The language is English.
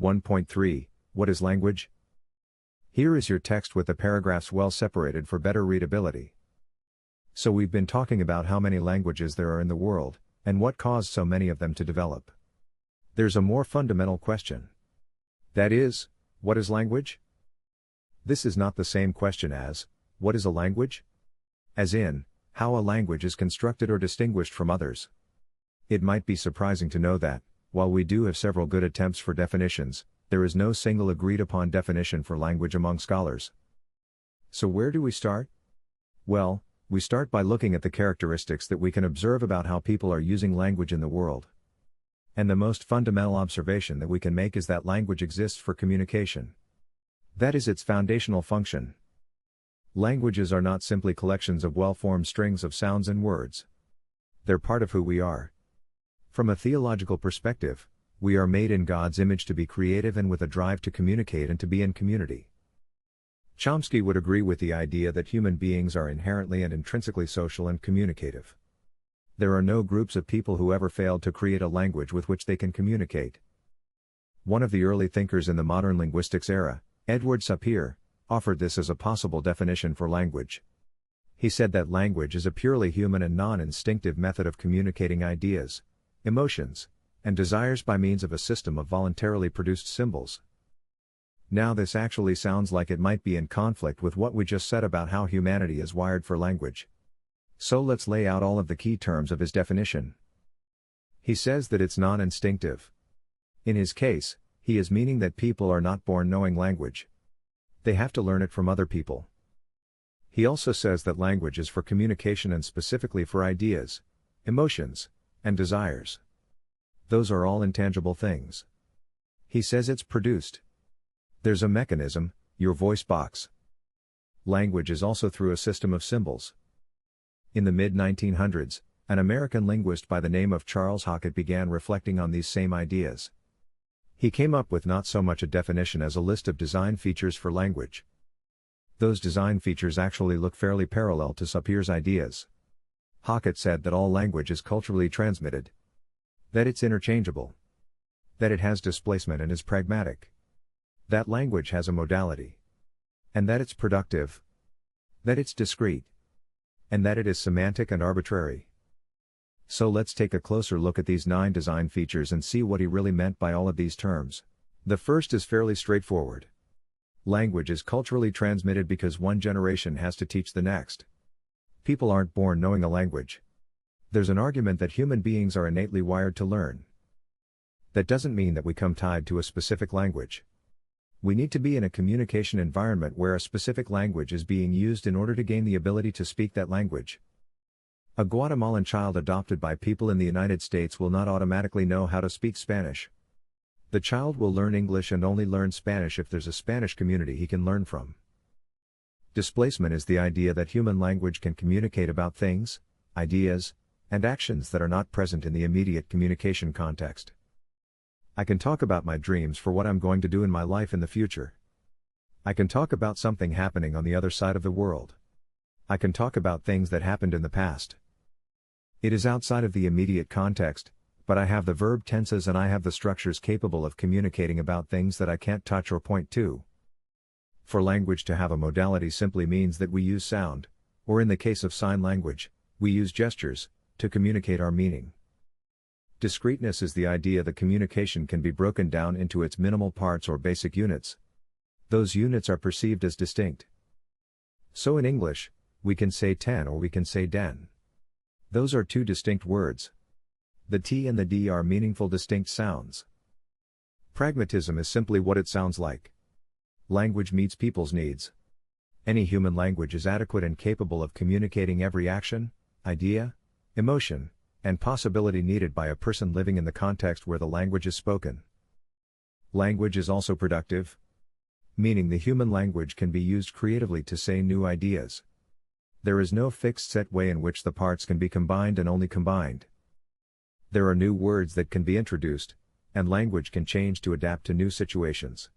1.3 What is language? Here is your text with the paragraphs well separated for better readability. So we've been talking about how many languages there are in the world, and what caused so many of them to develop. There's a more fundamental question. That is, what is language? This is not the same question as, what is a language? As in, how a language is constructed or distinguished from others. It might be surprising to know that, while we do have several good attempts for definitions, there is no single agreed upon definition for language among scholars. So where do we start? Well, we start by looking at the characteristics that we can observe about how people are using language in the world. And the most fundamental observation that we can make is that language exists for communication. That is its foundational function. Languages are not simply collections of well-formed strings of sounds and words. They're part of who we are. From a theological perspective, we are made in God's image to be creative and with a drive to communicate and to be in community. Chomsky would agree with the idea that human beings are inherently and intrinsically social and communicative. There are no groups of people who ever failed to create a language with which they can communicate. One of the early thinkers in the modern linguistics era, Edward Sapir, offered this as a possible definition for language. He said that language is a purely human and non-instinctive method of communicating ideas, emotions, and desires by means of a system of voluntarily produced symbols. Now this actually sounds like it might be in conflict with what we just said about how humanity is wired for language. So let's lay out all of the key terms of his definition. He says that it's non-instinctive. In his case, he is meaning that people are not born knowing language. They have to learn it from other people. He also says that language is for communication and specifically for ideas, emotions, and desires. Those are all intangible things. He says it's produced. There's a mechanism, your voice box. Language is also through a system of symbols. In the mid-1900s, an American linguist by the name of Charles Hockett began reflecting on these same ideas. He came up with not so much a definition as a list of design features for language. Those design features actually look fairly parallel to Sapir's ideas. Hockett said that all language is culturally transmitted. That it's interchangeable. That it has displacement and is pragmatic. That language has a modality. And that it's productive. That it's discrete. And that it is semantic and arbitrary. So let's take a closer look at these 9 design features and see what he really meant by all of these terms. The first is fairly straightforward. Language is culturally transmitted because one generation has to teach the next. People aren't born knowing a language. There's an argument that human beings are innately wired to learn. That doesn't mean that we come tied to a specific language. We need to be in a communication environment where a specific language is being used in order to gain the ability to speak that language. A Guatemalan child adopted by people in the United States will not automatically know how to speak Spanish. The child will learn English and only learn Spanish if there's a Spanish community he can learn from. Displacement is the idea that human language can communicate about things, ideas, and actions that are not present in the immediate communication context. I can talk about my dreams for what I'm going to do in my life in the future. I can talk about something happening on the other side of the world. I can talk about things that happened in the past. It is outside of the immediate context, but I have the verb tenses and I have the structures capable of communicating about things that I can't touch or point to. For language to have a modality simply means that we use sound, or in the case of sign language, we use gestures, to communicate our meaning. Discreteness is the idea that communication can be broken down into its minimal parts or basic units. Those units are perceived as distinct. So in English, we can say ten or we can say den. Those are 2 distinct words. The T and the D are meaningful distinct sounds. Pragmatism is simply what it sounds like. Language meets people's needs. Any human language is adequate and capable of communicating every action, idea, emotion, and possibility needed by a person living in the context where the language is spoken. Language is also productive, meaning the human language can be used creatively to say new ideas. There is no fixed set way in which the parts can be combined and only combined. There are new words that can be introduced, and language can change to adapt to new situations.